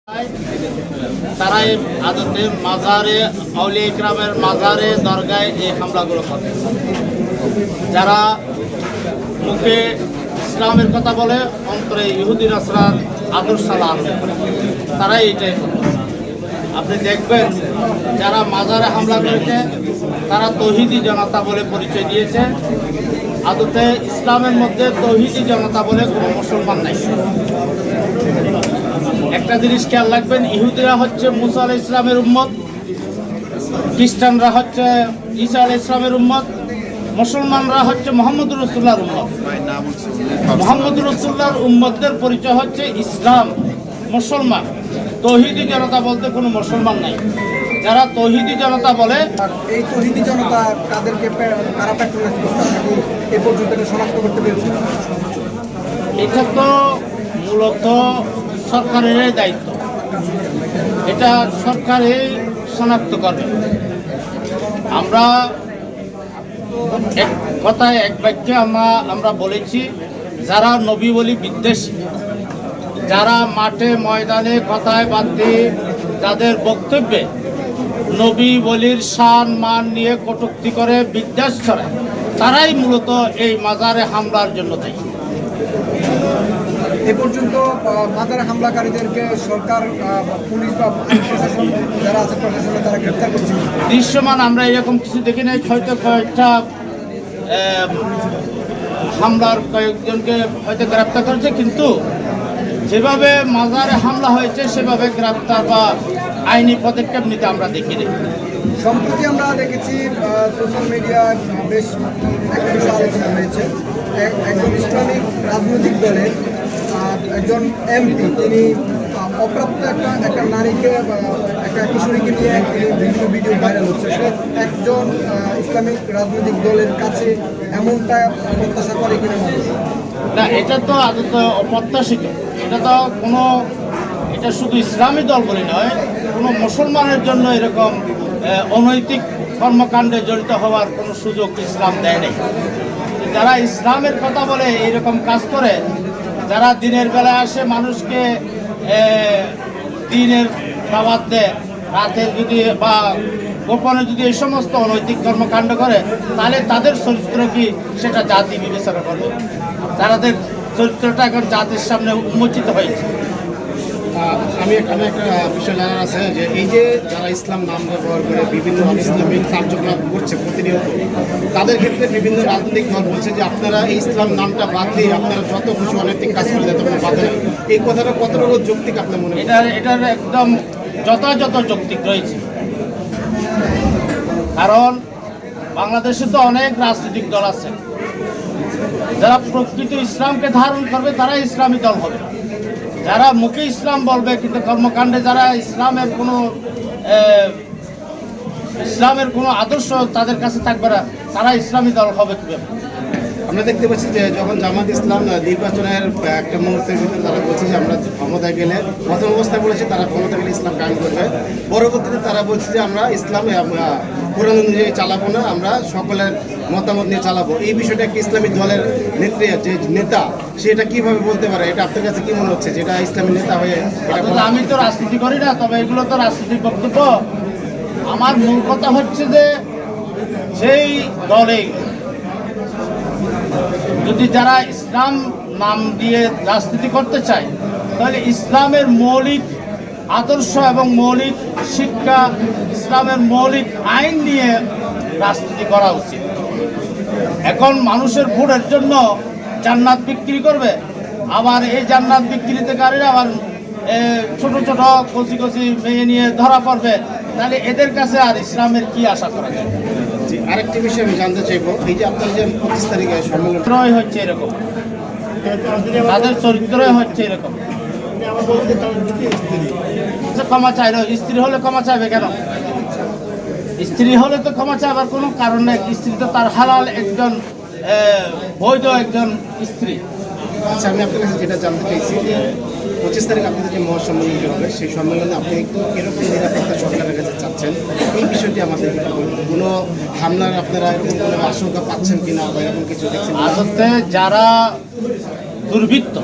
তারা আদতে মাজারে আউলিয়া ইকরামের মাজারে দরগায় এই হামলাগুলো করে। যারা মুখে ইসলামের কথা বলে অন্তরে ইহুদি নাসরার আদর্শ আনন্দ করে, তারাই এটাই করতেছে। আপনি দেখবেন যারা মাজারে হামলা করেছে তারা তৌহিদি জনতা বলে পরিচয় দিয়েছে। আদতে ইসলামের মধ্যে তৌহিদি জনতা বলে কোনো মুসলমান নাই। একটা জিনিস খেয়াল রাখবেন, ইহুদিরা হচ্ছে মুসা আলাইহিস ইসলামের উম্মত, খ্রিস্টানরা হচ্ছে ঈসা আলাইহিস ইসলামের উম্মত, মুসলমানরা হচ্ছে মুহাম্মদ রাসূলুল্লাহর উম্মত। মুহাম্মদ রাসূলুল্লাহর উম্মতদের পরিচয় হচ্ছে ইসলাম, মুসলমান। তৌহিদি জনতা বলতে কোনো মুসলমান নাই। যারা তৌহিদি জনতা বলে, এই তৌহিদি জনতা তাদেরকে কারা প্যাট্রোনাইজ করছে এ পর্যন্ত শনাক্ত করতে পেরেছে? এটা তো মূলত সরকারের দায়িত্ব, এটা সরকারই শনাক্ত করবে। আমরা এক কথায় এক বাক্যে আমরা বলেছি, যারা নবী বলি বিদ্বেষী, যারা মাঠে ময়দানে কথায় বাদে যাদের বক্তব্যে নবী বলির শান মান নিয়ে কটূক্তি করে বিদ্বেষ ছড়ায়, তারাই মূলত এই মাজারে হামলার জন্য দায়ী। এ পর্যন্ত মাজারে হামলাকারীদেরকে সরকার, পুলিশ বা প্রশাসন যারা আছে প্রশাসনে তারা গ্রেপ্তার করছে? দৃশ্যমান আমরা এরকম কিছু দেখি নাই। হয়তো কয়েকটা হামলার কয়েকজনকে হয়তো গ্রেপ্তার করেছে, কিন্তু যেভাবে মাজারে হামলা হয়েছে সেভাবে গ্রেপ্তার বা আইনি পদক্ষেপ নিতে আমরা দেখিনি। সম্প্রতি আমরা দেখেছি সোশ্যাল মিডিয়ায় বেশ একটা বিষয় আলোচনা হয়েছে। একজন ইসলামিক রাজনৈতিক দলের একজন এমপি, তিনি অপ্রাপ্ত একটা নারীকে, একটা কিশোরীকে নিয়ে বিভিন্ন ভিডিও ভাইরাল হচ্ছে। সে একজন ইসলামিক রাজনৈতিক দলের কাছে এমনটা প্রত্যাশা করে কিনা মানুষ? না, এটা তো আদত অপ্রত্যাশিত। এটা শুধু ইসলামী দল বলে নয়, কোনো মুসলমানের জন্য এরকম অনৈতিক কর্মকাণ্ডে জড়িত হওয়ার কোনো সুযোগ ইসলাম দেয় নাই। যারা ইসলামের কথা বলে এইরকম কাজ করে, যারা দিনের বেলায় আসে মানুষকে দিনের দাওয়াত দেয়, রাতে যদি বা গোপনে যদি এই সমস্ত অনৈতিক কর্মকাণ্ড করে, তাহলে তাদের চরিত্র কি সেটা জাতি বিবেচনা করবে। তাদের চরিত্রটা এখন জাতির সামনে উন্মোচিত হয়েছে। আমি একটা বিষয় জানার আছে যে এই যে যারা ইসলাম নাম ব্যবহার করে বিভিন্ন ইসলামিক কার্যকলাপ করছে প্রতিনিয়ত, তাদের ক্ষেত্রে বিভিন্ন রাজনৈতিক দল বলছে যে আপনারা এই ইসলাম নামটা বাদ দিয়ে আপনারা যত কিছু অনৈতিক কাজ করে যেতে বাদ দেন। এই কথাটা কতটুকু যৌক্তিক আপনার মনে হয়? এটার একদম যথাযথ যৌক্তিক রয়েছে। কারণ বাংলাদেশে তো অনেক রাজনৈতিক দল আছে, যারা প্রকৃত ইসলামকে ধারণ করবে তারাই ইসলামী দল হবে। যারা মুখে ইসলাম বলবে কিন্তু কর্মকাণ্ডে যারা ইসলামের কোনো আদর্শ তাদের কাছে থাকবে না, তারা ইসলামী দল হবে কীভাবে? আমরা দেখতে পাচ্ছি যে যখন জামাত ইসলাম নির্বাচনের একটা মুহূর্তের ভিতরে তারা বলছে যে আমরা ক্ষমতায় গেলে, প্রথম অবস্থায় বলেছে তারা ক্ষমতা গেলে ইসলাম কায়েম করবে, পরবর্তীতে তারা বলছে যে আমরা ইসলাম কোরআন অনুযায়ী চালাবো না, আমরা সকলের মতামত নিয়ে চালাবো। এই বিষয়টা একটা ইসলামী দলের নেত্রী, যে নেতা, সেটা কিভাবে বলতে পারে? এটা আপনার কাছে কি মনে হচ্ছে যেটা ইসলামী নেতা হয়ে? আমি তো রাজনীতি করি না, তবে এগুলো তো রাজনৈতিক বক্তব্য। আমার মূল কথা হচ্ছে যে সেই দলে যদি যারা ইসলাম নাম দিয়ে রাজনীতি করতে চায়, তাহলে ইসলামের মৌলিক আদর্শ এবং মৌলিক শিক্ষা, ইসলামের মৌলিক আইন নিয়ে রাজনীতি করা উচিত। এখন মানুষের ভোটের জন্য জান্নাত বিক্রি করবে, আবার এই জান্নাত বিক্রিতেকারীরা আবার ছোট ছোট কচি মেয়ে নিয়ে ধরা পড়বে, তাহলে এদের কাছে আর ইসলামের কি আশা করা যায়? আরেকটি বিষয় আমি জানতে চাইবো, এই যে আপনার যে 25 তারিখে সম্মেলন হচ্ছে এরকম, তাদের চরিত্রই হচ্ছে এরকম। ক্ষমা চাইলো, স্ত্রী হলে ক্ষমা চাইবে কেন? স্ত্রী হলে তো ক্ষমা চাইবার কোনো কারণ নেই। স্ত্রী তো তার হালাল একজন বৈধ একজন স্ত্রী। আচ্ছা, আমি আপনার কাছে যেটা জানতে চাইছি যে 25 তারিখ আপনাদের যে মহাসম্মেলনটি হবে, সেই সম্মেলনে আপনি এরকম নিরাপত্তা সরকারের কাছে চাচ্ছেন, এই বিষয়টি আমাদের কোনো হামলার আপনারা এরকম কোনো আশঙ্কা পাচ্ছেন কিনা বা এরকম কিছু দেখছেন? আসলে যারা দুর্বৃত্ত